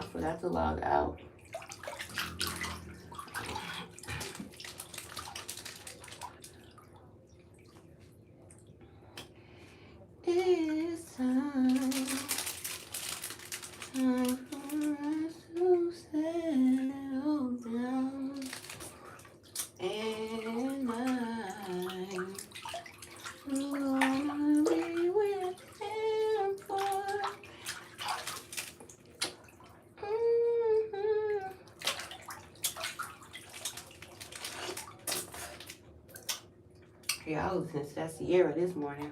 I forgot to log out. It's time for us to settle down. And I'm gonna be with him for. Yeah, I was listening to that Sierra this morning.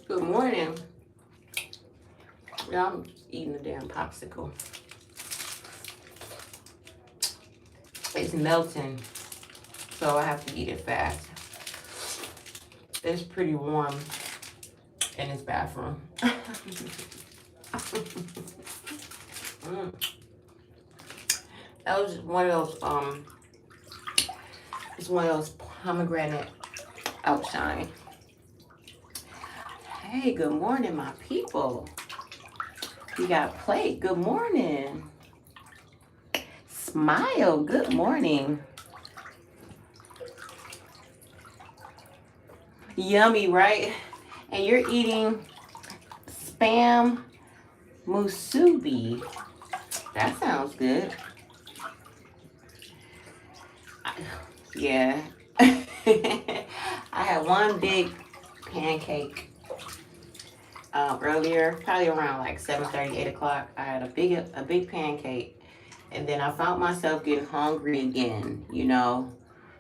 Good morning. Yeah, I'm eating a damn popsicle. It's melting, so I have to eat it fast. It's pretty warm in this bathroom. That was one of those, it's one of those pomegranate outshine. Hey, good morning, my people. We got Plate, good morning. Smile, good morning. Yummy, right? And you're eating spam musubi. That sounds good. Yeah. I had one big pancake earlier, probably around like 7:30, 8 o'clock. I had a big pancake, and then I found myself getting hungry again, you know.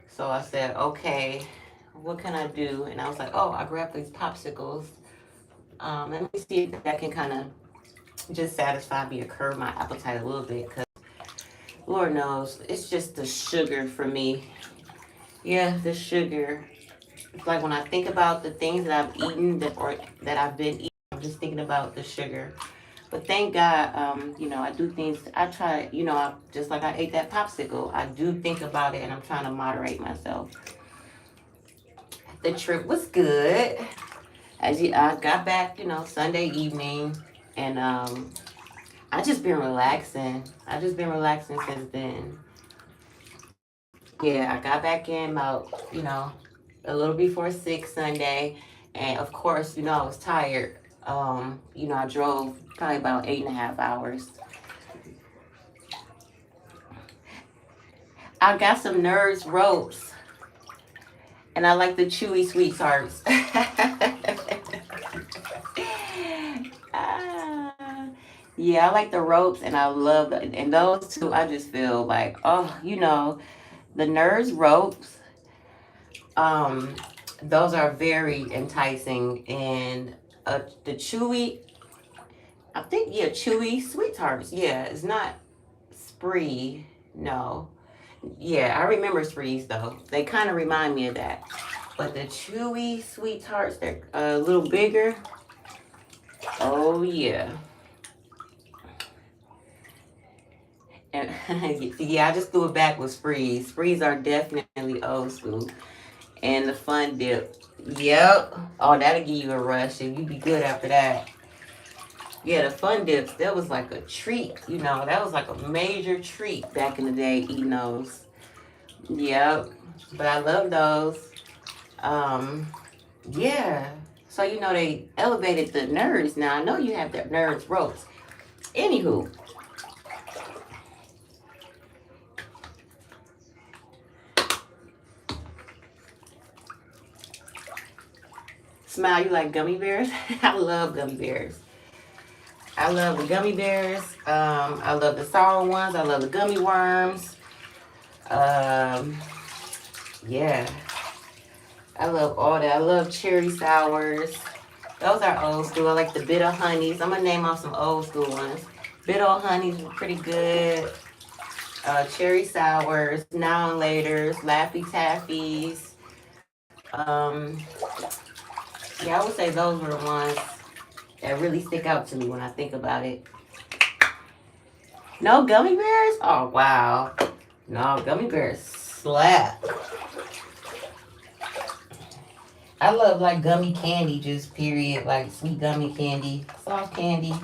So I said, okay, what can I do? And I was like, oh, I grabbed these popsicles. Let me see if that can kind of just satisfy me or curb my appetite a little bit, because Lord knows, it's just the sugar for me. Yeah, the sugar. It's like when I think about the things that I've eaten that I've been eating, I'm just thinking about the sugar. But thank God, you know, I do things. I try, you know, just like I ate that popsicle, I do think about it, and I'm trying to moderate myself. The trip was good. I got back, you know, Sunday evening, and I just been relaxing. I just been relaxing since then. Yeah, I got back in about, you know, a little before 6 Sunday. And of course, you know, I was tired. You know, I drove probably about 8.5 hours. I got some Nerds ropes, and I like the chewy sweet tarts. Yeah, I like the ropes, and I love and those two. I just feel like, oh, you know, the Nerds ropes. Um, those are very enticing, and the chewy. I think, yeah, chewy sweet tarts. Yeah, it's not spree. No. Yeah, I remember sprees though. They kind of remind me of that. But the chewy sweet tarts, they're a little bigger. Oh yeah. And yeah, I just threw it back with sprees. Sprees are definitely old school. And the fun dip. Yep. Oh, that'll give you a rush, and you be good after that. Yeah, the fun dips, that was like a treat, you know. That was like a major treat back in the day, eating those. Yep. But I love those. Um, yeah. So, you know, they elevated the Nerds. Now, I know you have the Nerds ropes. Anywho. Smile, you like gummy bears? I love gummy bears. I love the gummy bears. I love the sour ones. I love the gummy worms. Yeah. I love all that. I love cherry sours. Those are old school. I like the bitter honeys. I'm going to name off some old school ones. Bitter honeys were pretty good. Cherry sours, now and laters, Laffy Taffies. Yeah, I would say those were the ones that really stick out to me when I think about it. No gummy bears? Oh, wow. No, gummy bears slap. I love like gummy candy, just period. Like sweet gummy candy, soft candy.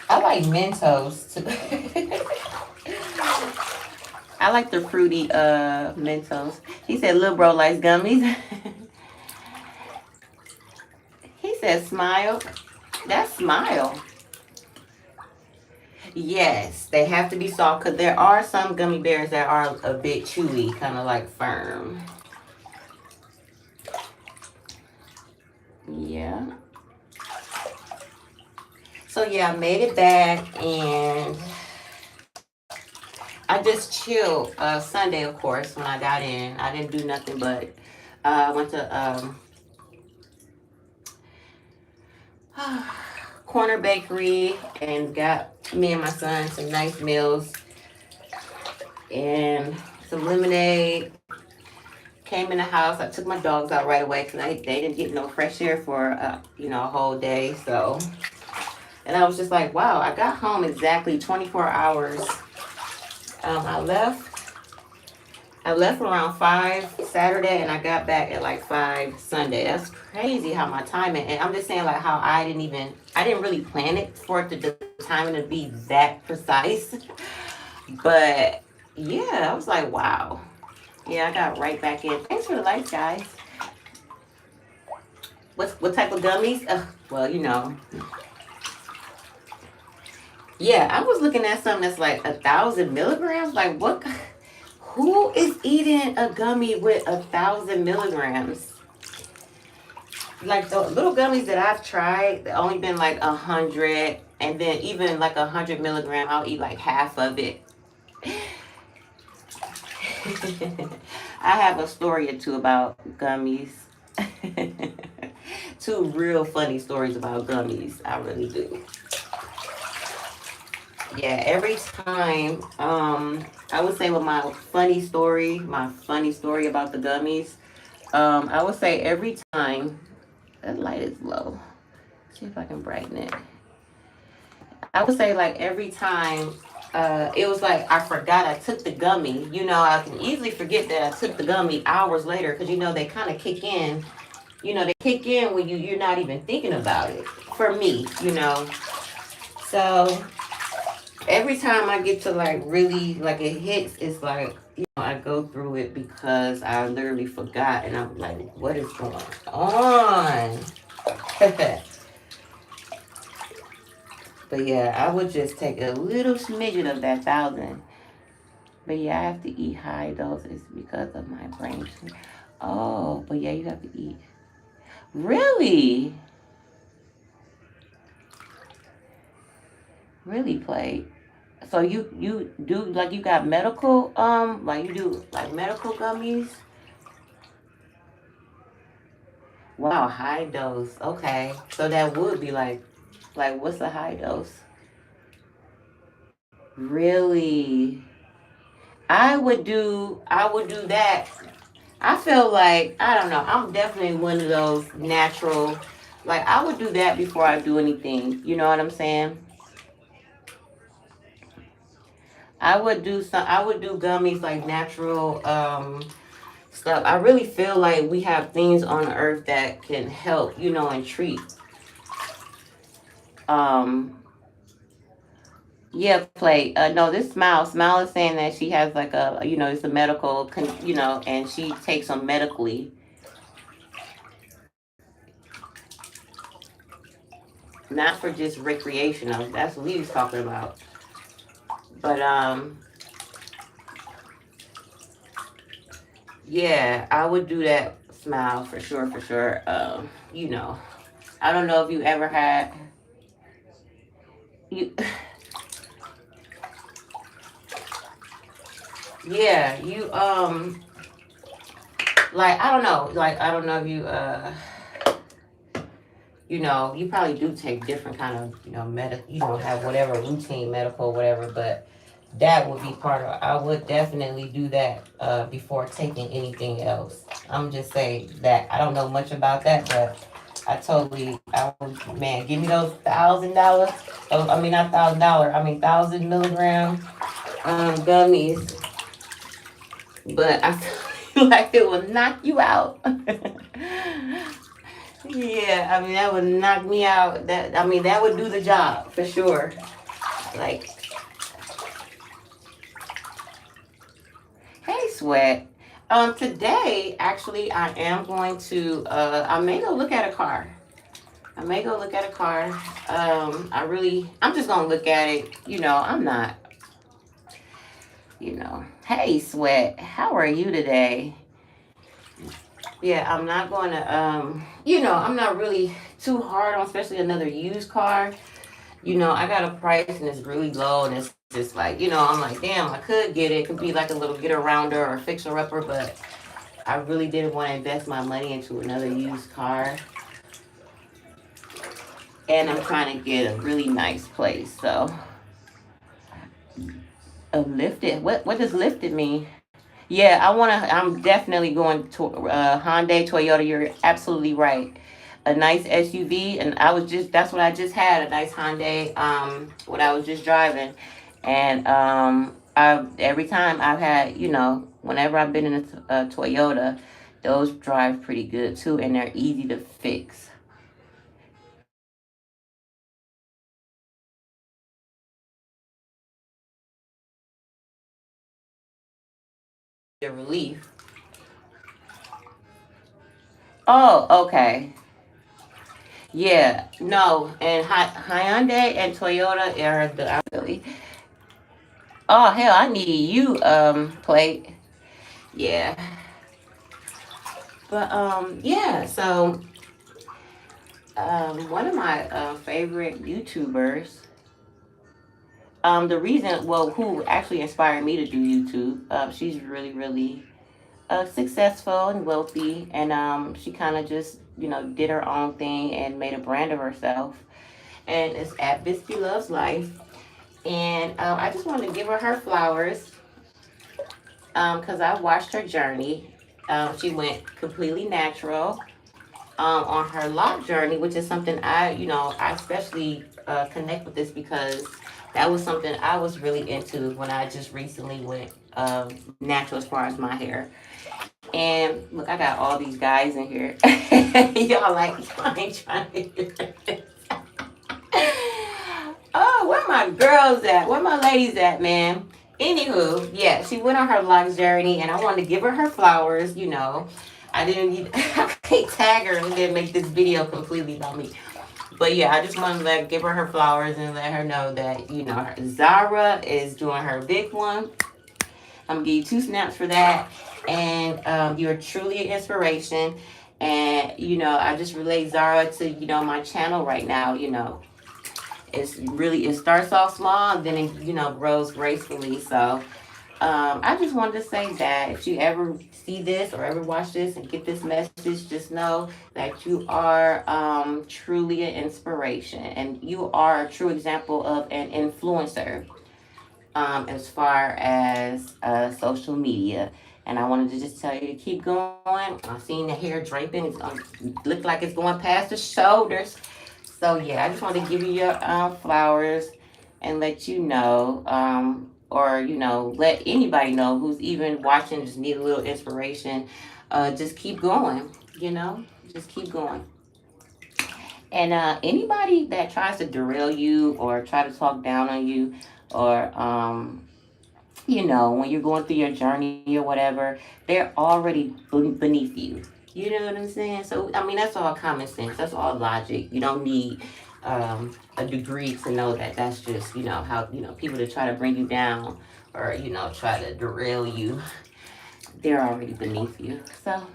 I like Mentos too. I like the fruity Mentos. He said little bro likes gummies. He said smile. That's smile. Yes, they have to be soft because there are some gummy bears that are a bit chewy, kind of like firm. Yeah. So yeah, I made it back and I just chilled Sunday, of course, when I got in. I didn't do nothing but I went to Corner Bakery and got me and my son some nice meals and some lemonade. Came in the house. I took my dogs out right away because they didn't get no fresh air for a whole day. So, and I was just like, wow, I got home exactly 24 hours. I left around 5 Saturday and I got back at like 5 Sunday. That's crazy how my timing, and I'm just saying like how I didn't really plan it for it to the timing to be that precise. But yeah, I was like, wow. Yeah, I got right back in. Thanks for the lights, guys. What type of gummies? Well, Yeah, I was looking at something that's like 1,000 milligrams. Like what? Who is eating a gummy with 1,000 milligrams? Like the little gummies that I've tried, they only been like 100, and then even like 100 milligram, I'll eat like half of it. I have a story or two about gummies. Two real funny stories about gummies. I really do. Yeah, every time, I would say with my funny story about the gummies, I would say every time, that light is low. See if I can brighten it. I would say like every time, it was like I forgot I took the gummy. I can easily forget that I took the gummy hours later because they kind of kick in. They kick in when you're not even thinking about it. For me. So every time I get to like really like it hits, it's like I go through it because I literally forgot, and I'm like, what is going on? But yeah, I would just take a little smidgen of that 1,000. But yeah, I have to eat high doses because of my brain. Oh, but yeah, you have to eat. Really? Really, Play? So you do like you got medical like you do like medical gummies? Wow, high dose. Okay, so that would be like what's the high dose? Really? I would do that. I feel like I don't know. I'm definitely one of those natural. Like I would do that before I do anything. You know what I'm saying? I would do gummies like natural stuff. I really feel like we have things on earth that can help, and treat. Um, yeah, Play. No, this Smile is saying that she has like it's a medical, and she takes them medically, not for just recreational. That's what we was talking about. But yeah, I would do that. Smile for sure, for sure. I don't know if you ever had you. Yeah, you like I don't know if you probably do take different kind of have whatever routine medical whatever, but that would be part of. I would definitely do that before taking anything else. I'm just saying that I don't know much about that, but I would, man, give me those $1,000. Oh, I mean not $1,000. I mean 1,000 milligram gummies. But I Like it will knock you out. Yeah, I mean that would knock me out. That I mean that would do the job for sure. Like, hey, Sweat. Today actually I am going to. I may go look at a car. I may go look at a car. I'm just gonna look at it. I'm not. Hey, Sweat. How are you today? Yeah, I'm not going to. I'm not really too hard on, especially another used car. I got a price and it's really low and it's just like, I'm like, damn, I could get it. It could be like a little get arounder or a fixer upper, but I really didn't want to invest my money into another used car. And I'm trying to get a really nice place. So, lifted. What does lifted mean? Yeah, I'm definitely going to Hyundai, Toyota. You're absolutely right. A nice SUV, and that's what I just had, a nice Hyundai. What I was just driving, and I every time I've had, whenever I've been in a Toyota, those drive pretty good too, and they're easy to fix. The relief. Oh, okay. Yeah, no, and Hyundai and Toyota are the really. Oh hell, I need you plate. Yeah, but yeah. So one of my favorite YouTubers. The reason, well, who actually inspired me to do YouTube? She's really, really successful and wealthy, and she kind of just did her own thing and made a brand of herself. And it's at Bisky Loves Life. And I just wanted to give her flowers because I watched her journey. She went completely natural on her lock journey, which is something I especially connect with this because that was something I was really into when I just recently went natural as far as my hair. And look, I got all these guys in here. Y'all like, y'all ain't trying to hear this. Oh, where my girls at? Where my ladies at, man? Anywho, yeah, she went on her locks journey, and I wanted to give her flowers. I didn't need, I can't tag her and then make this video completely about me. But yeah, I just wanted to give her flowers and let her know that Zara is doing her big one. I'm gonna give you 2 snaps for that, and you're truly an inspiration. And I just relate Zara to my channel right now. It starts off small and then it grows gracefully. So I just wanted to say that if you ever see this or ever watch this and get this message, just know that you are truly an inspiration and you are a true example of an influencer as far as social media. And I wanted to just tell you to keep going. I've seen the hair draping. It's look like it's going past the shoulders. So yeah, I just want to give you your flowers and let you know, or let anybody know who's even watching, just need a little inspiration. Just keep going. Just keep going. And anybody that tries to derail you or try to talk down on you, or when you're going through your journey or whatever, they're already beneath you. You know what I'm saying? So, I mean, that's all common sense. That's all logic. You don't need a degree to know that that's just, how, people that try to bring you down or, try to derail you, they're already beneath you. So,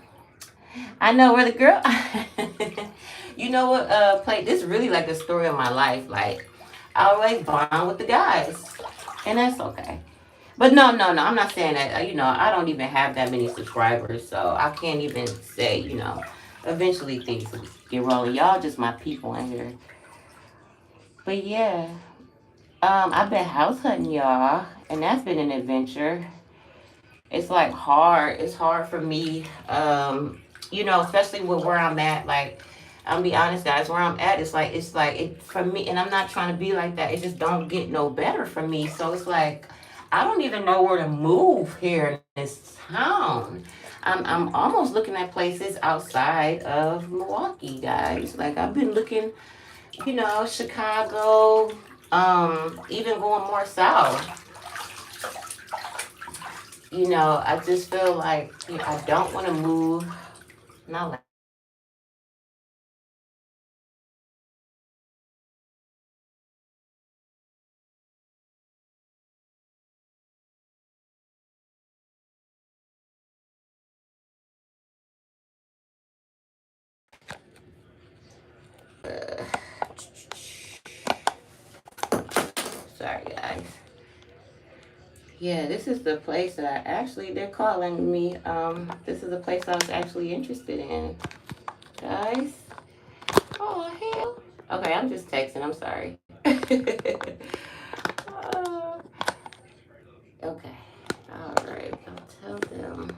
I know where the girl, you know what, play, this is really like the story of my life. Like, I always bond with the guys, and that's okay. But no, no, no. I'm not saying that. I don't even have that many subscribers, so I can't even say. Eventually things will get rolling. Y'all just my people in here. But yeah, I've been house hunting, y'all, and that's been an adventure. It's like hard. It's hard for me. Especially with where I'm at. Like, I'm be honest, guys. Where I'm at, it's like it for me, and I'm not trying to be like that. It just don't get no better for me. So it's like I don't even know where to move here in this town. I'm almost looking at places outside of Milwaukee, guys. Like I've been looking, Chicago, even going more south. I just feel like I don't want to move. Not like sorry, guys. Yeah, this is the place that they're calling me. This is the place I was actually interested in, guys. Oh hell. Okay, I'm just texting. I'm sorry. Uh, okay. All right. I'll tell them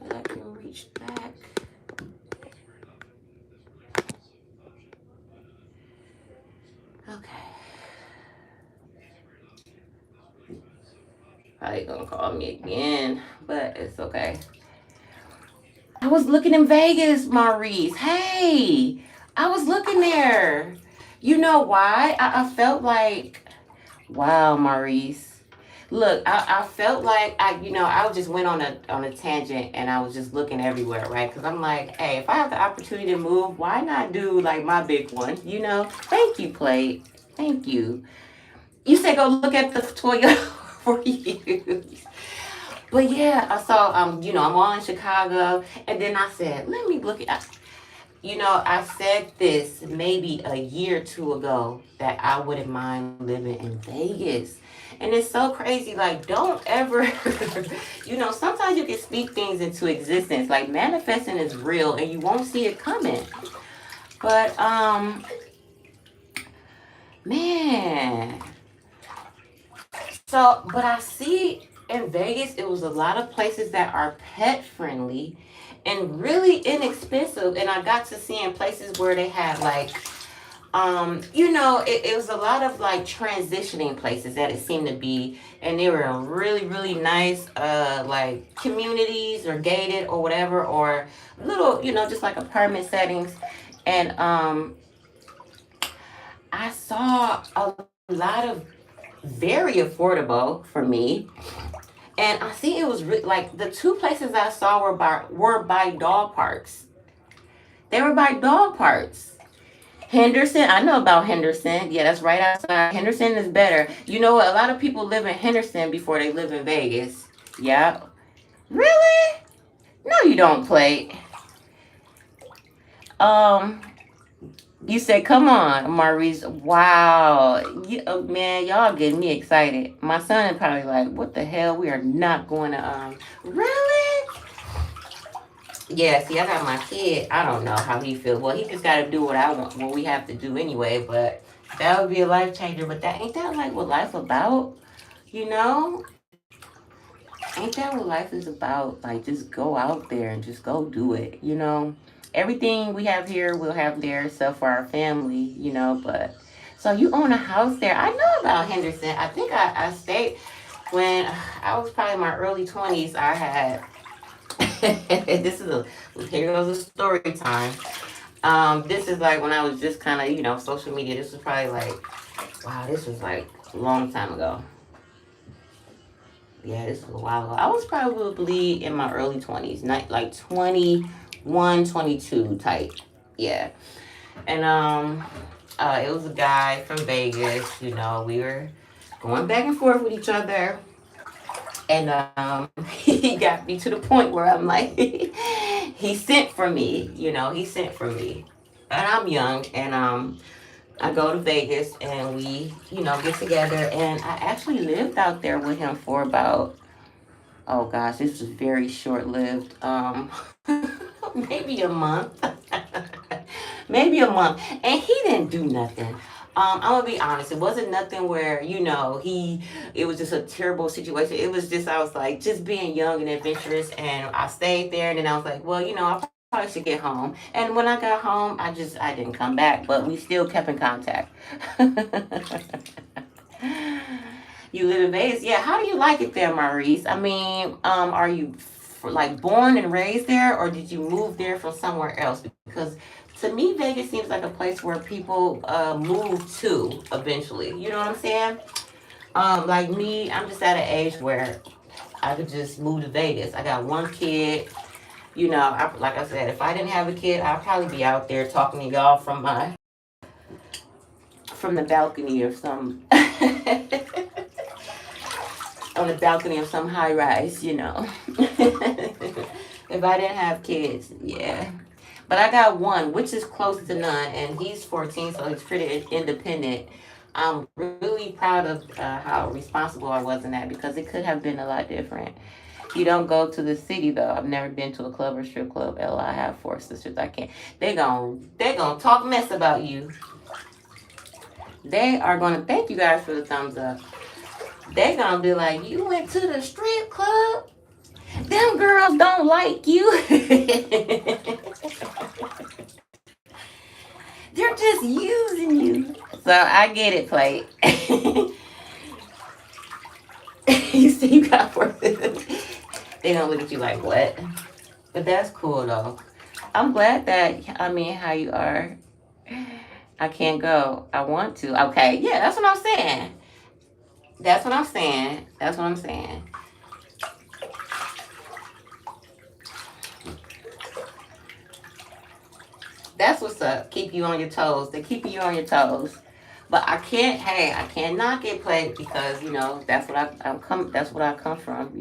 that I can reach back. Okay. Probably gonna call me again, but it's okay. I was looking in Vegas, Maurice. Hey, I was looking there. You know why? I felt like, wow, Maurice. Look, I felt like I just went on a tangent and I was just looking everywhere, right? Because I'm like, hey, if I have the opportunity to move, why not do like my big one? Thank you, Plate. Thank you. You said go look at the Toyota for you. But yeah, I saw I'm all in Chicago, and then I said, let me look at. I said this maybe a year or two ago that I wouldn't mind living in Vegas. And it's so crazy. Like, don't ever, sometimes you can speak things into existence. Like, manifesting is real and you won't see it coming. But, man. But I see in Vegas, it was a lot of places that are pet friendly and really inexpensive. And I got to see in places where they had like, it was a lot of like transitioning places that it seemed to be. And they were really, really nice, like communities or gated or whatever, or little, just like apartment settings. And I saw a lot of very affordable for me. And I see it was like the two places I saw were by dog parks. They were by dog parks. Henderson, I know about Henderson. Yeah, that's right outside. Henderson is better. You know what? A lot of people live in Henderson before they live in Vegas. Yeah. Really? No, you don't play. Um, You said, come on, Maurice. Wow. Man, y'all getting me excited. My son is probably like, what the hell? We are not going to, really? Yeah, see, I got my kid. I don't know how he feels. Well, he just got to do what I want, what we have to do anyway, but that would be a life changer. But ain't that like what life's about? You know? Ain't that what life is about? Like, just go out there and just go do it? Everything we have here, we'll have there, except for our family. But so you own a house there. I know about Henderson. I think I stayed when I was probably in my early 20s. I had, here goes a story time. This is like when I was just kind of, social media. This was probably like, wow, this was like a long time ago. Yeah, this was a while ago. I was probably in my early 20s, not like 21, 22 type. Yeah. And it was a guy from Vegas. We were going back and forth with each other. And he got me to the point where I'm like, he sent for me. He sent for me. And I'm young, and I go to Vegas, and we, get together. And I actually lived out there with him for about, oh gosh, this was very short lived. Maybe a month. Maybe a month. And he didn't do nothing. I'm gonna be honest, it wasn't nothing where, it was just a terrible situation. It was just, I was like, just being young and adventurous, and I stayed there, and then I was like, well, I probably should get home. And when I got home, I didn't come back, but we still kept in contact. You live in Vegas. Yeah, how do you like it there, Maurice? I mean, are you like born and raised there, or did you move there from somewhere else? Because to me, Vegas seems like a place where people move to eventually. You know what I'm saying? Like me, I'm just at an age where I could just move to Vegas. I got one kid. You know, like I said, if I didn't have a kid, I'd probably be out there talking to y'all from the balcony of some on the balcony of some high rise, you know. If I didn't have kids, yeah. But I got one, which is close to none, and he's 14, so he's pretty independent. I'm really proud of how responsible I was in that because it could have been a lot different. You don't go to the city though. I've never been to a club or strip club. I have four sisters. I can't. They gonna talk mess about you. They are gonna thank you guys for the thumbs up. They gonna be like, you went to the strip club? Them girls don't like you. They're just using you. So I get it, Plate. You see, you got for they gonna look at you like, what? But that's cool though. I'm glad that, I mean, how you are. I can't go. I want to. Okay, yeah, that's what I'm saying. That's what I'm saying. That's what I'm saying. That's what's up. Keep you on your toes. They keep you on your toes. But I can't. Hey, I cannot get played because that's what I'm come. That's what I come from.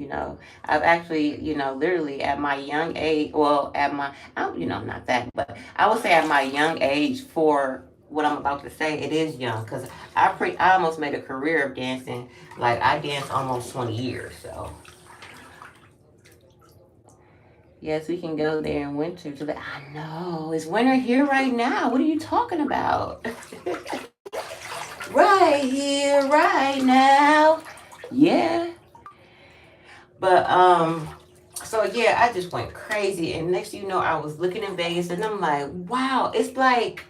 I've actually literally at my young age. Well, at my not that, but I would say at my young age for what I'm about to say, it is young because I almost made a career of dancing. Like I danced almost 20 years. So yes, we can go there in winter. I know it's winter here right now. What are you talking about? Right here, right now. Yeah. But so yeah, I just went crazy. And next thing you know, I was looking in Vegas and I'm like, wow, it's like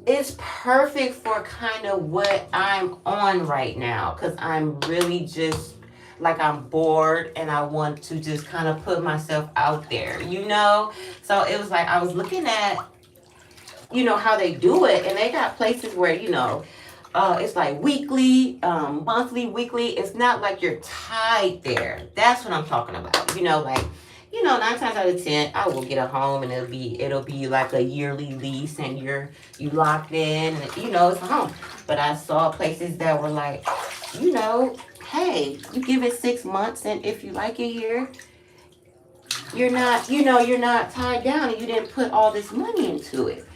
it's perfect for kind of what I'm on right now. Cause I'm really just like I'm bored and I want to just kind of put myself out there, So it was like I was looking at how they do it, and they got places where it's like weekly, monthly, weekly. It's not like you're tied there. That's what I'm talking about. Like 9 times out of 10 I will get a home and it'll be like a yearly lease and you locked in and it's a home. But I saw places that were like, hey, you give it 6 months and if you like it here, you're not tied down and you didn't put all this money into it.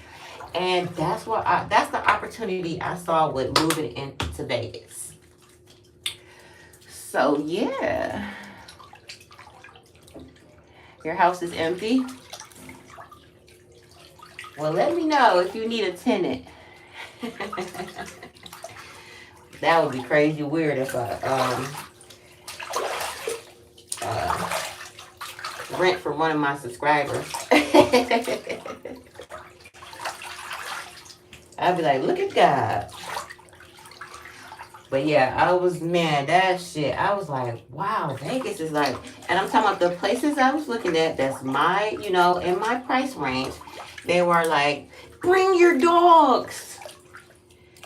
And that's the opportunity I saw with moving into Vegas. So yeah. Your house is empty? Well, let me know if you need a tenant. That would be crazy weird if I rent from one of my subscribers. I'd be like, look at God. But yeah, that shit. I was like, wow, Vegas is like, and I'm talking about the places I was looking at that's my, in my price range. They were like, bring your dogs.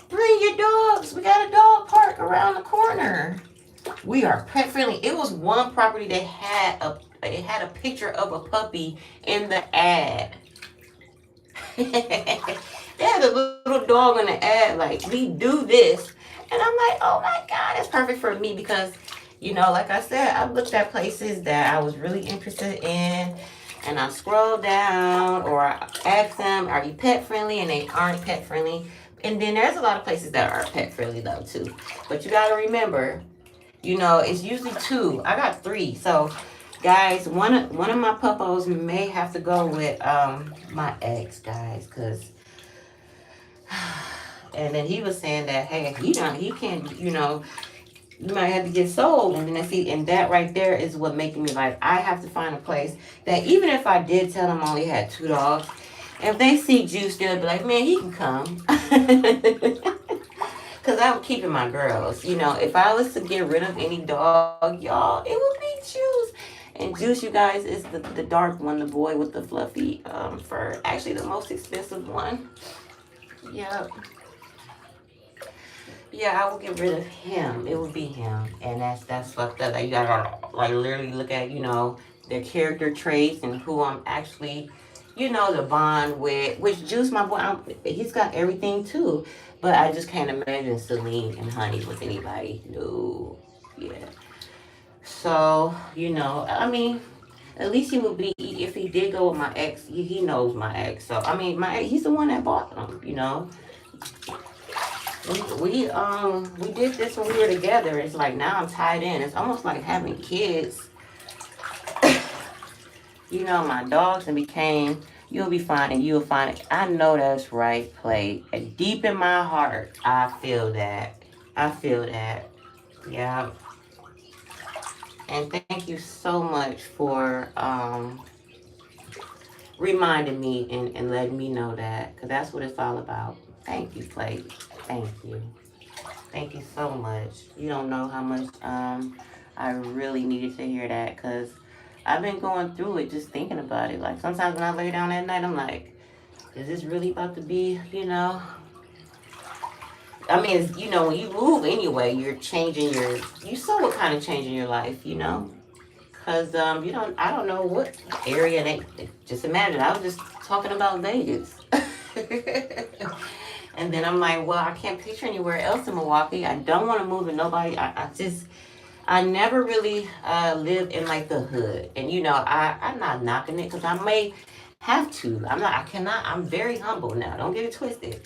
Bring your dogs. We got a dog park around the corner. We are pet friendly. It was one property that had a picture of a puppy in the ad. They had a little dog in the ad, like, we do this. And I'm like, oh my God, that's perfect for me because, like I said, I looked at places that I was really interested in and I scrolled down or I asked them, are you pet friendly? And they aren't pet friendly. And then there's a lot of places that are pet friendly though too. But you got to remember, it's usually 2. I got 3. So guys, one of my puppos may have to go with my ex, guys, because and then he was saying that, hey, he can't, you might have to get sold. And then and that right there is what making me like, I have to find a place that even if I did tell them I only had 2 dogs, if they see Juice, they'll be like, man, he can come. Because Because I'm keeping my girls. You know, if I was to get rid of any dog, y'all, it would be Juice. And Juice, you guys, is the dark one, the boy with the fluffy fur. Actually, the most expensive one. Yeah. Yeah, I will get rid of him. It would be him. And that's fucked up. Like, you gotta, like, literally look at, you know, their character traits and who I'm actually, you know, the bond with. Which Juice, my boy, he's got everything too. But I just can't imagine Celine and Honey with anybody. No. Yeah. So, you know, I mean, at least he would be, if he did go with my ex, he knows my ex. So, I mean, he's the one that bought them, you know. We did this when we were together. It's like now I'm tied in. It's almost like having kids. You know, my dogs and became, you'll be fine and you'll find it. I know that's right, Play. And deep in my heart, I feel that. I feel that. Yeah. And thank you so much for reminding me and letting me know that. Because that's what it's all about. Thank you, Play. Thank you. Thank you so much. You don't know how much I really needed to hear that because I've been going through it just thinking about it. Like sometimes when I lay down at night, I'm like, is this really about to be, you know? I mean, it's, you know, when you move anyway, you're changing you saw what kind of change in your life, you know? Because I don't know what area just imagine, I was just talking about Vegas. And then I'm like, well, I can't picture anywhere else in Milwaukee. I don't want to move to nobody. I never really lived in like the hood. And, you know, I'm not knocking it because I may have to. I'm very humble now. Don't get it twisted.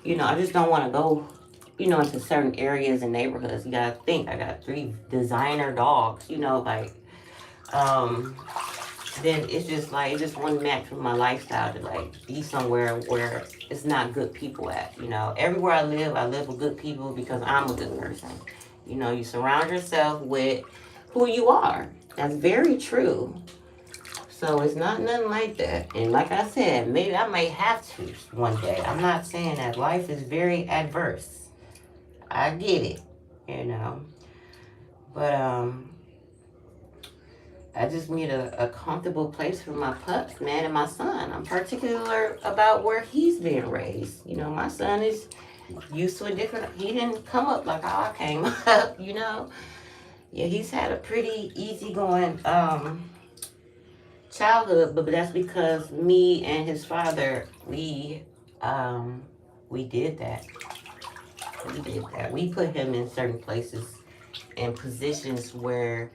You know, I just don't want to go, you know, into certain areas and neighborhoods. You got to think, I got 3 designer dogs, you know, like, then it's just like, it just wouldn't match with my lifestyle to like be somewhere where it's not good people at, you know. Everywhere I live with good people because I'm a good person. You know, you surround yourself with who you are. That's very true. So it's not nothing like that. And like I said, maybe I may have to one day. I'm not saying that life is very adverse. I get it, you know. But I just need a comfortable place for my pups, man, and my son. I'm particular about where he's being raised. You know, my son is used to a different, he didn't come up like how I came up, you know. Yeah, he's had a pretty easygoing childhood, but that's because me and his father, we did that. We did that. We put him in certain places and positions where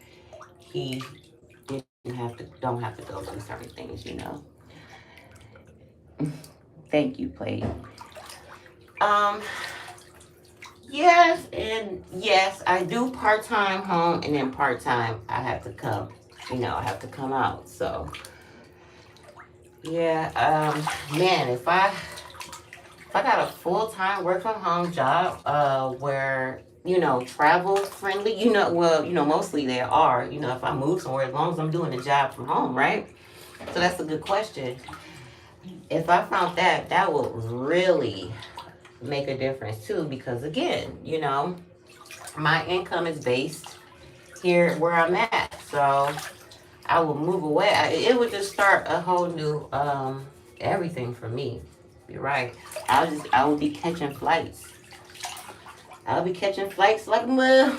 he don't have to go through certain things, you know. Thank you, Plate. Yes, and yes, I do part-time home and then part-time I have to come, you know, I have to come out. So yeah, man, if I got a full-time work from home job, where, you know, travel friendly, you know, well, you know, mostly they are, you know, if I move somewhere, as long as I'm doing the job from home, right? So that's a good question. If I found that, that would really make a difference too, because again, you know, my income is based here where I'm at. So I will move away. It would just start a whole new everything for me. You're right. I will be catching flights. I'll be catching flights like look,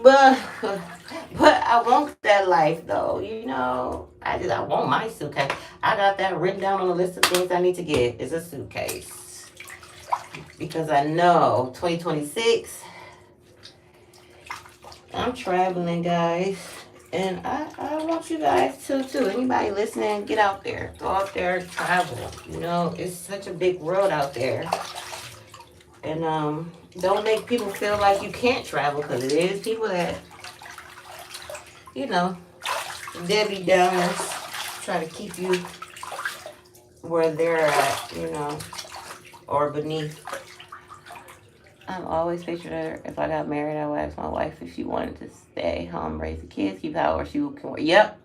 but I want that life though. You know, I want my suitcase. I got that written down on the list of things I need to get. Is a suitcase because I know 2026. I'm traveling, guys. And I want you guys to too. Anybody listening, get out there. Go out there, travel. You know, it's such a big world out there. And don't make people feel like you can't travel, because it is people that, you know, Debbie Downers try to keep you where they're at, you know, or beneath. I'm always pictured her. If I got married, I would ask my wife if she wanted to stay home, raise the kids, keep out, or she can work. Yep.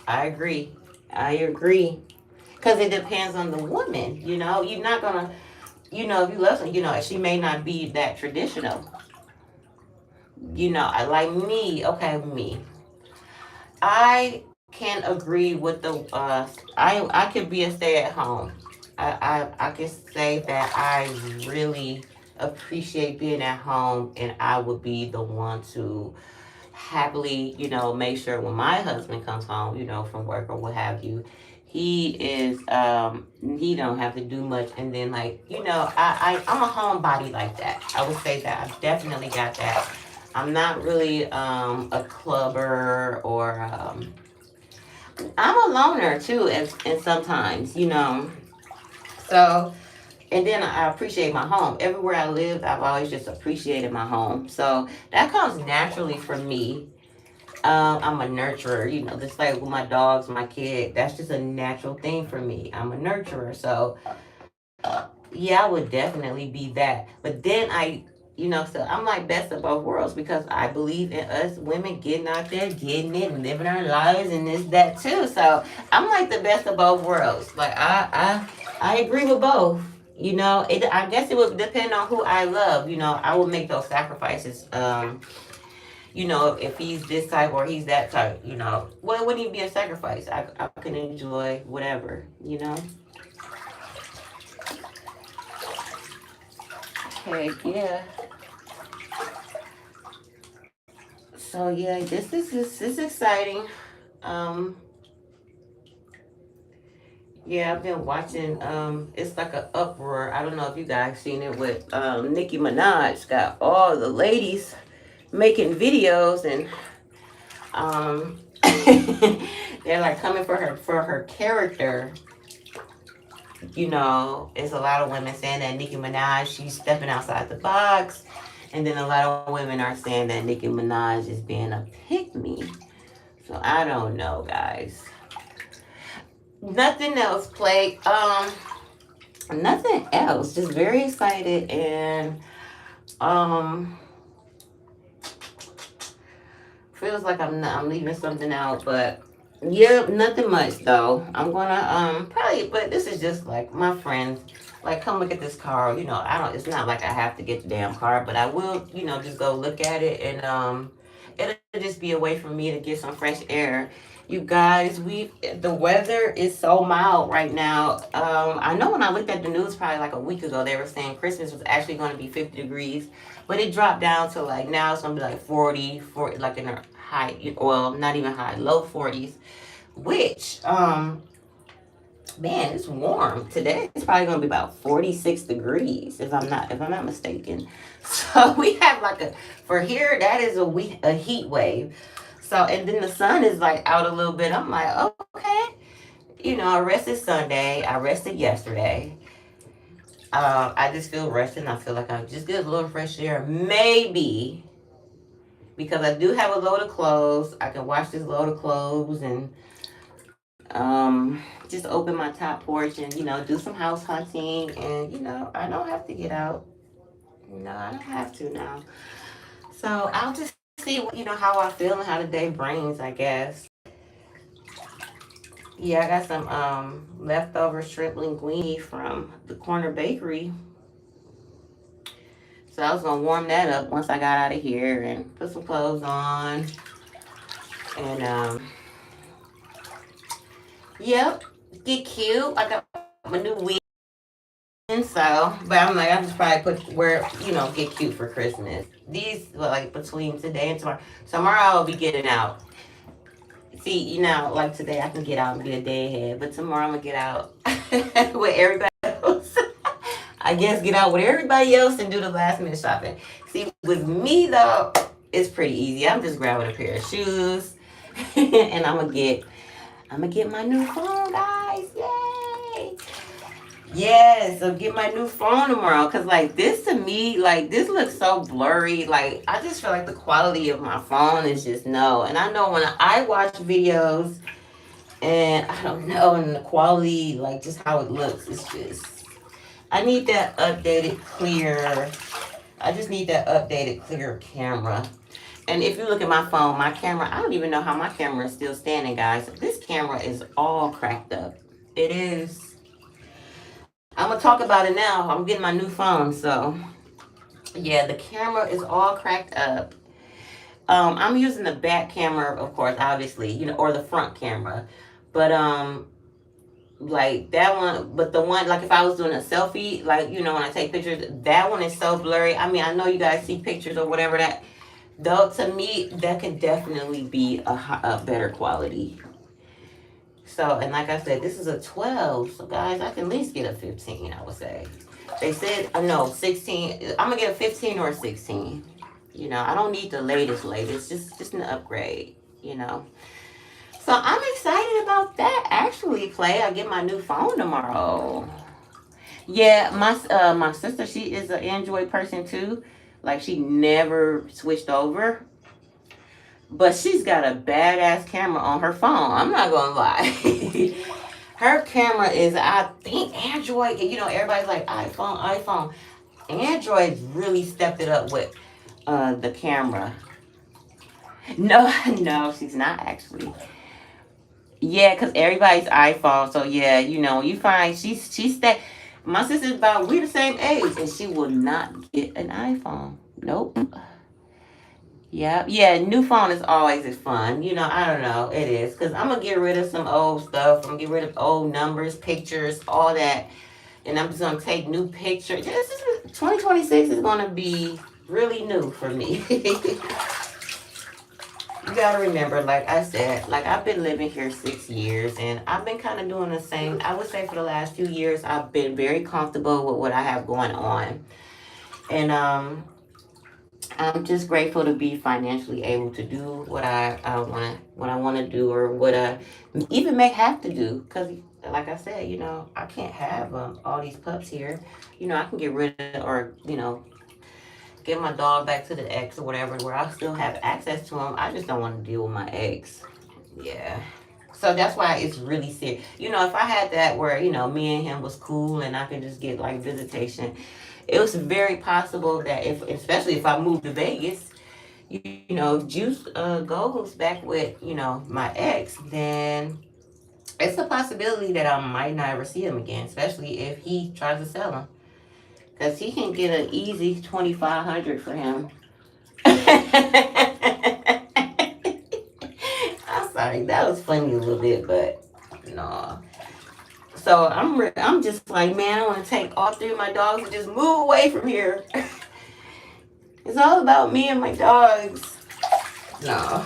I agree. Because it depends on the woman, you know. You're not going to, you know, if you love someone, you know, she may not be that traditional. You know, I like me. Okay, me. I can agree with the. I could be a stay at home. I can say that I really appreciate being at home, and I would be the one to happily, you know, make sure when my husband comes home, you know, from work or what have you, he don't have to do much. And then, like, you know, I'm a homebody like that. I would say that I've definitely got that. I'm not really a clubber, or I'm a loner too, and sometimes, you know. So, and then I appreciate my home. Everywhere I lived, I've always just appreciated my home. So that comes naturally for me. I'm a nurturer, you know, just like with my dogs, my kid. That's just a natural thing for me. I'm a nurturer. So, yeah, I would definitely be that. But then you know, so I'm like best of both worlds, because I believe in us women getting out there, getting it, and living our lives, and this, that too. So I'm like the best of both worlds. Like I agree with both. You know, I guess it would depend on who I love. You know, I will make those sacrifices. You know, if he's this type or he's that type, you know, well, it wouldn't even be a sacrifice. I can enjoy whatever, you know. Heck yeah. So yeah, this is exciting. Um, yeah, I've been watching. It's like an uproar. I don't know if you guys seen it with Nicki Minaj. Got all the ladies making videos, and um, they're like coming for her character. You know, it's a lot of women saying that Nicki Minaj, she's stepping outside the box. And then a lot of women are saying that Nicki Minaj is being a pick me. So I don't know, guys. Nothing else played. Nothing else. Just very excited, and um feels like I'm leaving something out, but yeah, nothing much though. I'm gonna probably, but this is just like my friends. Like, come look at this car. You know, I don't. It's not like I have to get the damn car, but I will. You know, just go look at it, and it'll just be a way for me to get some fresh air. You guys, the weather is so mild right now. I know when I looked at the news probably like a week ago, they were saying Christmas was actually going to be 50 degrees, but it dropped down to like now it's going to be like 40, like in the high, well, not even high, low 40s, which man, it's warm. Today it's probably gonna be about 46 degrees if I'm not mistaken. So we have like for here that is a heat wave. So, and then the sun is like out a little bit. I'm like, okay. You know, I rested Sunday. I rested yesterday. I just feel rested. I feel like I just get a little fresh air. Maybe because I do have a load of clothes. I can wash this load of clothes and just open my top porch and, you know, do some house hunting. And, you know, I don't have to get out. No, I don't have to now. So I'll just see, you know, how I feel and how the day brings, I guess. Yeah, I got some leftover shrimp linguine from the corner bakery. So I was gonna warm that up once I got out of here and put some clothes on. And yep, get cute. I got my new wig. And so, but I'm like, I just probably get cute for Christmas. These, like, between today and tomorrow. Tomorrow I'll be getting out. See, you know, like today I can get out and be a day ahead, but tomorrow I'm gonna get out with everybody else. I guess get out with everybody else and do the last minute shopping. See, with me though, it's pretty easy. I'm just grabbing a pair of shoes, and I'm gonna get my new phone, guys. Yay! Yes, so get my new phone tomorrow. Cause like this to me, like this looks so blurry. Like I just feel like the quality of my phone is just no. And I know when I watch videos and I don't know, and the quality, like just how it looks, it's just I need that updated clear. I just need that updated clear camera. And if you look at my phone, my camera, I don't even know how my camera is still standing, guys. This camera is all cracked up. It is. I'm gonna talk about it now. I'm getting my new phone, so yeah, the camera is all cracked up. I'm using the back camera, of course, obviously, or the front camera, but like that one, but the one, like if I was doing a selfie, like when I take pictures, that one is so blurry. I mean, I know you guys see pictures or whatever that, though, to me that could definitely be a better quality. So, and like I said, this is a 12. So, guys, I can at least get a 15, I would say. They said, no, 16. I'm going to get a 15 or a 16. I don't need the latest, just an upgrade. So, I'm excited about that. Actually, Play, I get my new phone tomorrow. Yeah, my sister, she is an Android person too. Like, she never switched over. But she's got a badass camera on her phone. I'm not gonna lie. Her camera is, I think, Android. Everybody's like iPhone, iPhone. Android really stepped it up with the camera. No, no, she's not actually. Yeah, because everybody's iPhone. So yeah, you find she's that. My sister's about, we the same age, and she will not get an iPhone. Nope. Yeah, yeah. New phone is always as fun. I don't know. It is because I'm gonna get rid of some old stuff. I'm gonna get rid of old numbers, pictures, all that, and I'm just gonna take new pictures. 2026 is gonna be really new for me. You gotta remember, like I said, like I've been living here 6 years, and I've been kind of doing the same. I would say for the last few years, I've been very comfortable with what I have going on, and I'm just grateful to be financially able to do what I want to do, or what I even may have to do. Cause like I said, I can't have all these pups here. I can get rid of, or get my dog back to the ex or whatever, where I still have access to him. I just don't want to deal with my ex. Yeah. So that's why it's really serious. If I had that where, me and him was cool and I could just get like visitation, it was very possible that, especially if I moved to Vegas, if Juice goes back with, my ex, then it's a possibility that I might not ever see him again, especially if he tries to sell him. Because he can get an easy 2,500 for him. I'm sorry, that was funny a little bit, but no. So I'm just like, man, I want to take all three of my dogs and just move away from here. It's all about me and my dogs. No.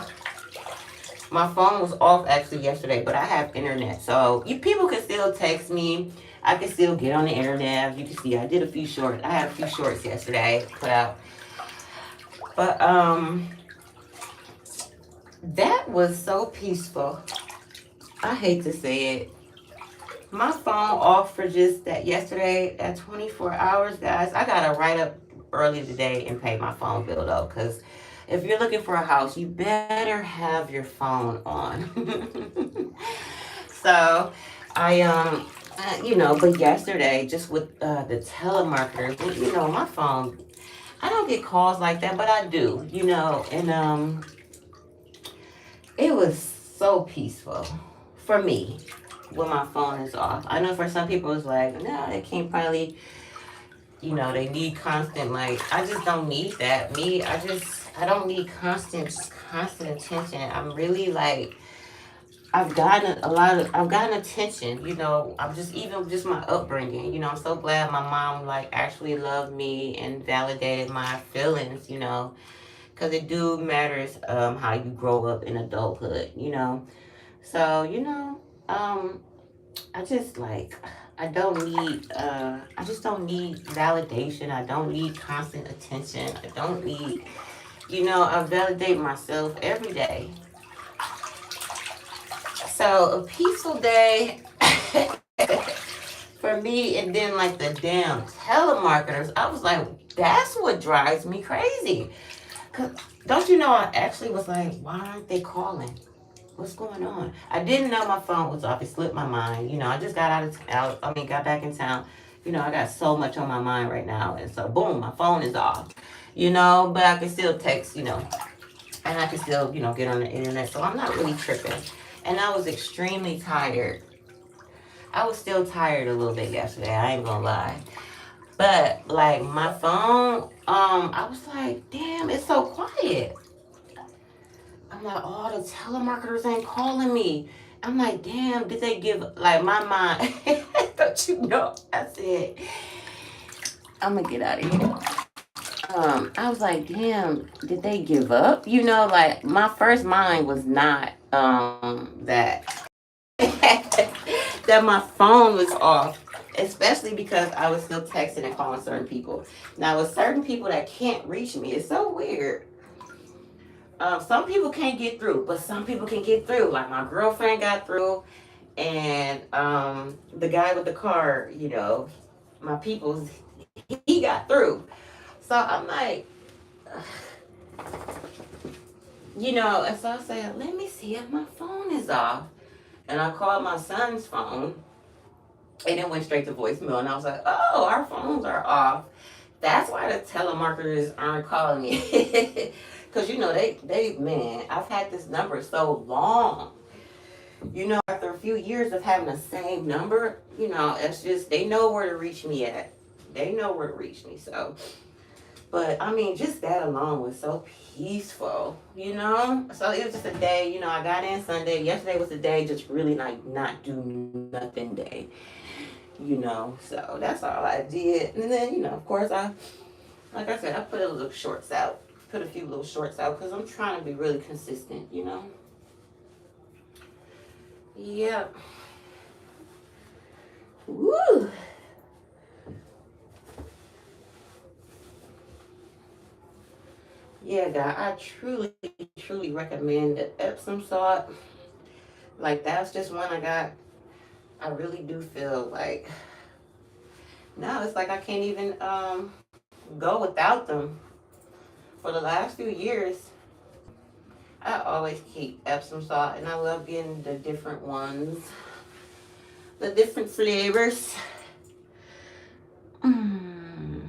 My phone was off actually yesterday, but I have internet. So people can still text me. I can still get on the internet. As you can see, I did a few shorts. I had a few shorts yesterday put out. But that was so peaceful. I hate to say it. My phone off for just that yesterday at 24 hours, guys. I gotta write up early today and pay my phone bill though, because if you're looking for a house, you better have your phone on. So but yesterday, just with the telemarketers, my phone, I don't get calls like that, but I do, and it was so peaceful for me when my phone is off. I know for some people it's like, no, they can't probably, they need constant, like, I just don't need that. I don't need constant attention. I'm really like, I've gotten attention, I'm just my upbringing, I'm so glad my mom like actually loved me and validated my feelings, because it do matters how you grow up in adulthood, so I just like, I just don't need validation. I don't need constant attention. I don't need, I validate myself every day. So a peaceful day for me, and then like the damn telemarketers, I was like, that's what drives me crazy. Cause don't you know, I actually was like, why aren't they calling? What's going on? I didn't know my phone was off. It slipped my mind. I just got got back in town. I got so much on my mind right now. And so, boom, my phone is off. But I can still text, and I can still, get on the internet. So I'm not really tripping. And I was extremely tired. I was still tired a little bit yesterday. I ain't gonna lie. But like my phone, I was like, damn, it's so quiet. I'm like, oh, the telemarketers ain't calling me. I'm like, damn, did they give like my mind? Don't you know? I said, I'm gonna get out of here. I was like, damn, did they give up? You know, like my first mind was not that that my phone was off, especially because I was still texting and calling certain people. Now, with certain people that can't reach me, it's so weird. Some people can't get through, but some people can get through. Like my girlfriend got through, and the guy with the car, you know, my people's, he got through. So I'm like, you know, and so I said, let me see if my phone is off. And I called my son's phone, and it went straight to voicemail. And I was like, oh, our phones are off. That's why the telemarketers aren't calling me. Because, you know, man, I've had this number so long. You know, after a few years of having the same number, you know, it's just, they know where to reach me at. They know where to reach me. So, but I mean, just that alone was so peaceful, you know? So it was just a day, you know, I got in Sunday. Yesterday was a day just really like not do nothing day, you know? So that's all I did. And then, you know, of course, like I said, I put a little shorts out. Put a few little shorts out because I'm trying to be really consistent, you know? Yeah. Woo! Yeah, guy, I truly, truly recommend the Epsom salt. Like, that's just one I got. I really do feel like now it's like I can't even go without them. For the last few years, I always keep Epsom salt, and I love getting the different ones, the different flavors. Mm.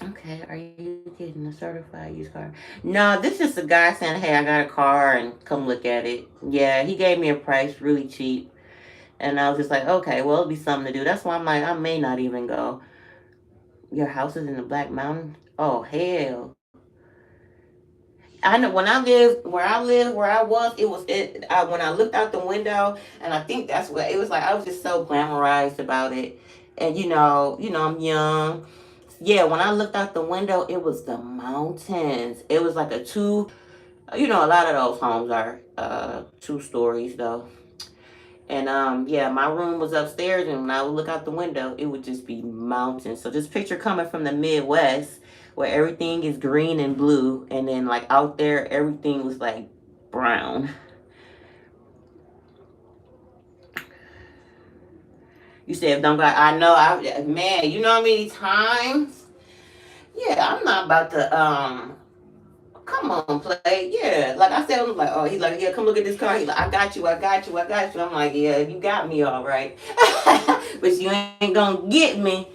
Okay, are you getting a certified used car? No, this is a guy saying, hey, I got a car and come look at it. Yeah, he gave me a price really cheap. And I was just like, okay, well, it'll be something to do. That's why I'm like, I may not even go. Your house is in the Black Mountain? Oh, hell. I know when where I was, when I looked out the window, and I think that's what it was like. I was just so glamorized about it, and I'm young. Yeah, when I looked out the window, it was the mountains. It was like a two. You know, a lot of those homes are 2 stories though. And yeah, my room was upstairs, and when I would look out the window, it would just be mountains. So just picture coming from the Midwest, where everything is green and blue, and then like out there, everything was like brown. You said, "Don't got." I know. Man, you know how many times? Yeah, I'm not about to come on, play. Yeah, like I said, I'm like, oh, he's like, yeah, come look at this car. He's like, I got you, I got you, I got you. I'm like, yeah, you got me all right, but you ain't gonna get me.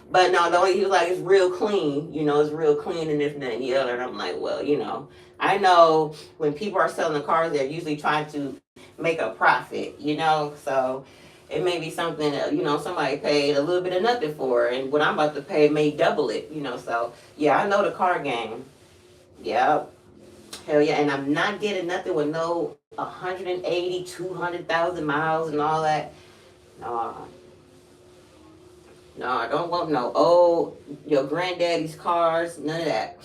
But no, though he was like, it's real clean. You know, it's real clean and this and that and the other. And I'm like, well, you know, I know when people are selling the cars, they're usually trying to make a profit. You know, so it may be something that, you know, somebody paid a little bit of nothing for, and what I'm about to pay may double it. You know, so yeah, I know the car game. Yep. Hell yeah, and I'm not getting nothing with no 180, 200,000 miles and all that. No, no, I don't want no old, your granddaddy's cars, none of that.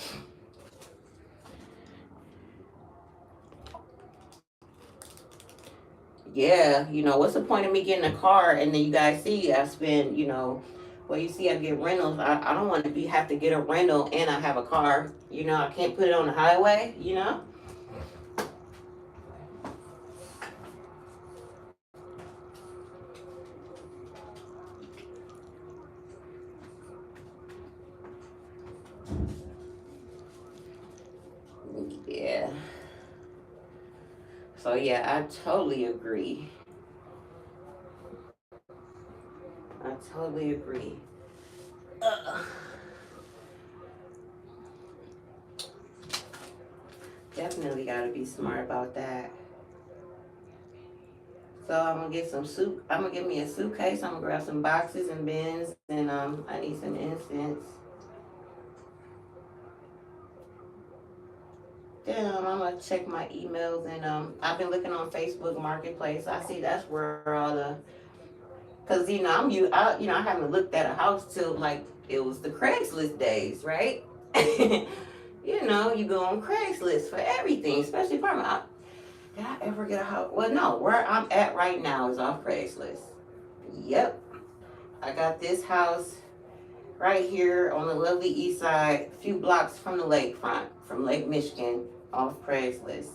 Yeah, you know, what's the point of me getting a car and then you guys see I spend, you know, well, you see I get rentals. I don't want to have to get a rental and I have a car. You know, I can't put it on the highway, you know? Yeah. So, yeah, I totally agree. I totally agree. Uh, Definitely got to be smart about that. So I'm gonna get some soup. I'm gonna get me a suitcase. I'm gonna grab some boxes and bins, and I need some incense. Then I'm gonna check my emails, and I've been looking on Facebook Marketplace. I see that's where all the, cause I haven't looked at a house till like it was the Craigslist days, right? You go on Craigslist for everything, especially apartment. Did I ever get a house? Well, no. Where I'm at right now is off Craigslist. Yep, I got this house right here on the lovely east side, a few blocks from the lakefront, from Lake Michigan, off Craigslist.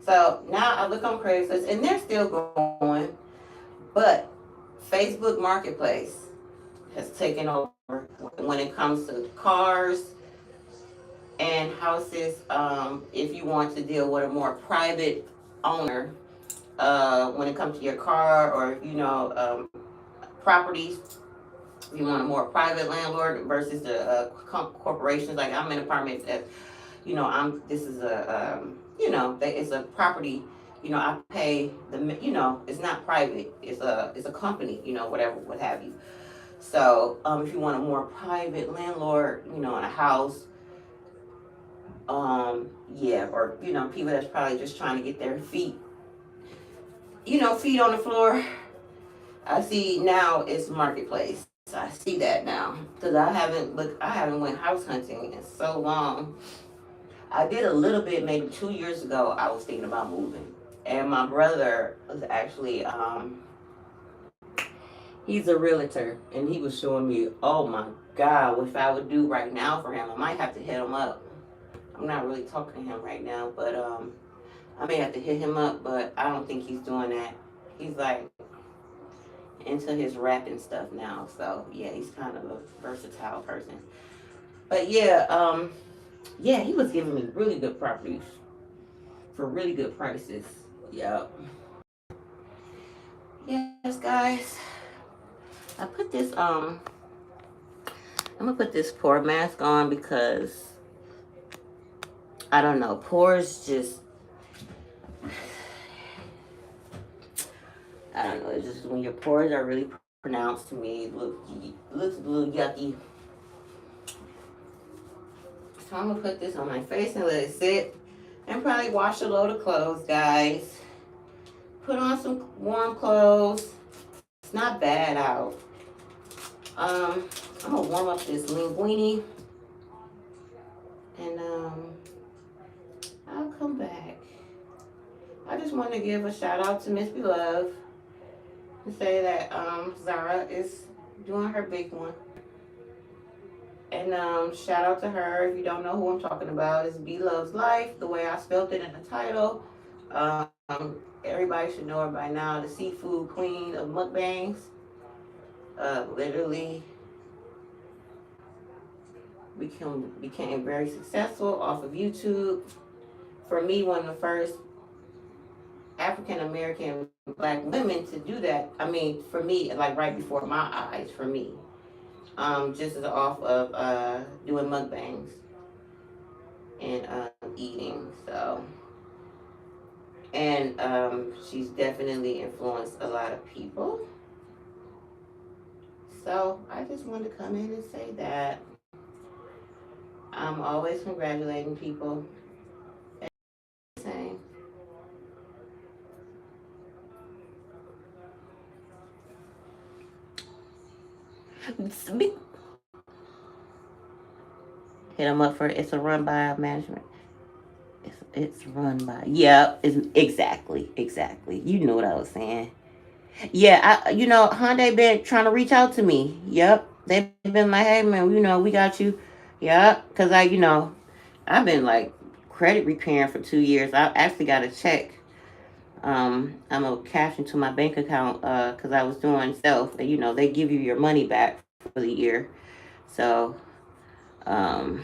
So now I look on Craigslist, and they're still going, but Facebook Marketplace has taken over when it comes to cars and houses. If you want to deal with a more private owner, when it comes to your car, or properties, if you want a more private landlord versus the corporations. Like I'm in an apartment that, I'm this is a it's a property. I pay it's not private. It's a company. Whatever, what have you. So if you want a more private landlord, in a house, yeah, or people that's probably just trying to get their feet on the floor. I see now it's marketplace. I see that now because I haven't went house hunting in so long. I did a little bit maybe 2 years ago. I was thinking about moving, and my brother was actually he's a realtor, and he was showing me, oh my God, what I would do right now for him. I might have to hit him up. I'm not really talking to him right now, but I may have to hit him up, but I don't think he's doing that. He's like into his rapping stuff now, so yeah, he's kind of a versatile person. But yeah, he was giving me really good properties for really good prices. Yep. Yes, guys. I put this I'm gonna put this pore mask on because I don't know, pores just I don't know, it's just when your pores are really pronounced to me, it looks a little yucky. So I'm gonna put this on my face and let it sit, and probably wash a load of clothes, guys. Put on some warm clothes. It's not bad out. I'm gonna warm up this linguine, and I'll come back. I just want to give a shout out to Miss Beloved and say that Zara is doing her big one. And shout out to her. If you don't know who I'm talking about, it's B Loves Life, the way I spelled it in the title. Everybody should know her by now, the seafood queen of mukbangs. Literally became very successful off of YouTube. For me, one of the first African American black women to do that. I mean, for me, like right before my eyes, for me. Just as off of doing mukbangs and eating. So, and she's definitely influenced a lot of people. So I just wanted to come in and say that I'm always congratulating people. Saying, hit them up for it's a run by management. It's run by. Yeah, it's exactly. You know what I was saying. Yeah, Hyundai been trying to reach out to me. Yep, they've been like, hey man, we got you. Yep, cause I've been like credit repairing for 2 years. I actually got a check. I'm gonna cash into my bank account cause I was doing self. They give you your money back for the year. So, um,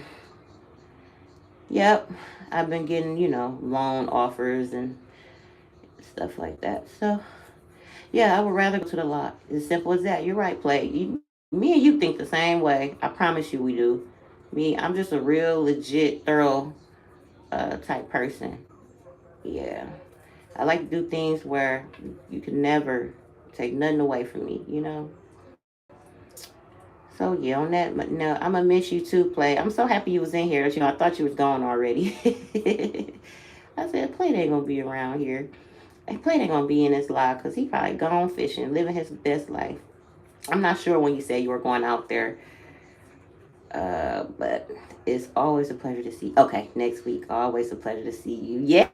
yep, I've been getting loan offers and stuff like that. So. Yeah, I would rather go to the lot. As simple as that. You're right, Play. Me and you think the same way. I promise you we do. I'm just a real legit, thorough type person. Yeah. I like to do things where you can never take nothing away from me, So yeah, on that, but no, I'm gonna miss you too, Play. I'm so happy you was in here. I thought you was gone already. I said, Play ain't gonna be around here. And Play ain't gonna be in this live because he probably gone fishing, living his best life. I'm not sure when you said you were going out there, but it's always a pleasure to see. Okay, next week, always a pleasure to see you. Yeah,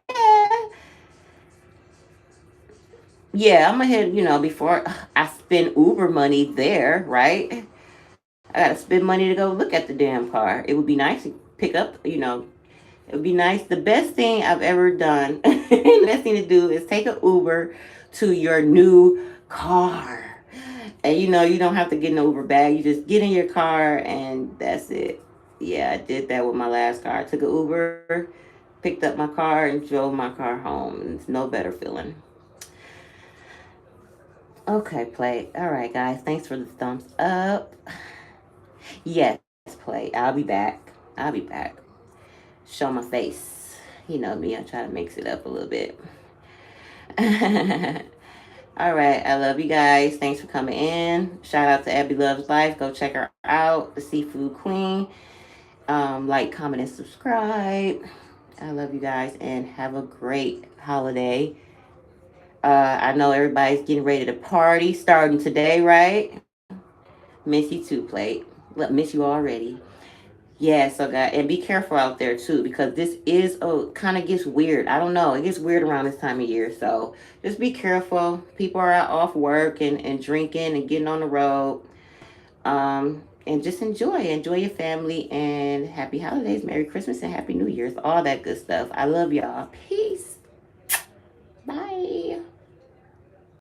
yeah. I'm ahead. Before I spend Uber money there, right? I gotta spend money to go look at the damn car. It would be nice to pick up. It would be nice. The best thing I've ever done, the best thing to do is take an Uber to your new car. And you don't have to get an Uber bag. You just get in your car and that's it. Yeah, I did that with my last car. I took an Uber, picked up my car, and drove my car home. And it's no better feeling. Okay, Play. All right, guys. Thanks for the thumbs up. Yes, Play. I'll be back. I'll be back. Show my face. You know me. I try to mix it up a little bit. All right. I love you guys. Thanks for coming in. Shout out to Abby Loves Life. Go check her out, the Seafood Queen. Like, comment, and subscribe. I love you guys and have a great holiday. I know everybody's getting ready to party starting today, right? Miss you too, Plate. Miss you already. Yeah, so guys, and be careful out there too, because this is kind of gets weird. I don't know, it gets weird around this time of year, so just be careful. People are out off work and drinking and getting on the road. And just enjoy your family and happy holidays, Merry Christmas, and Happy New Year's, all that good stuff. I love y'all. Peace.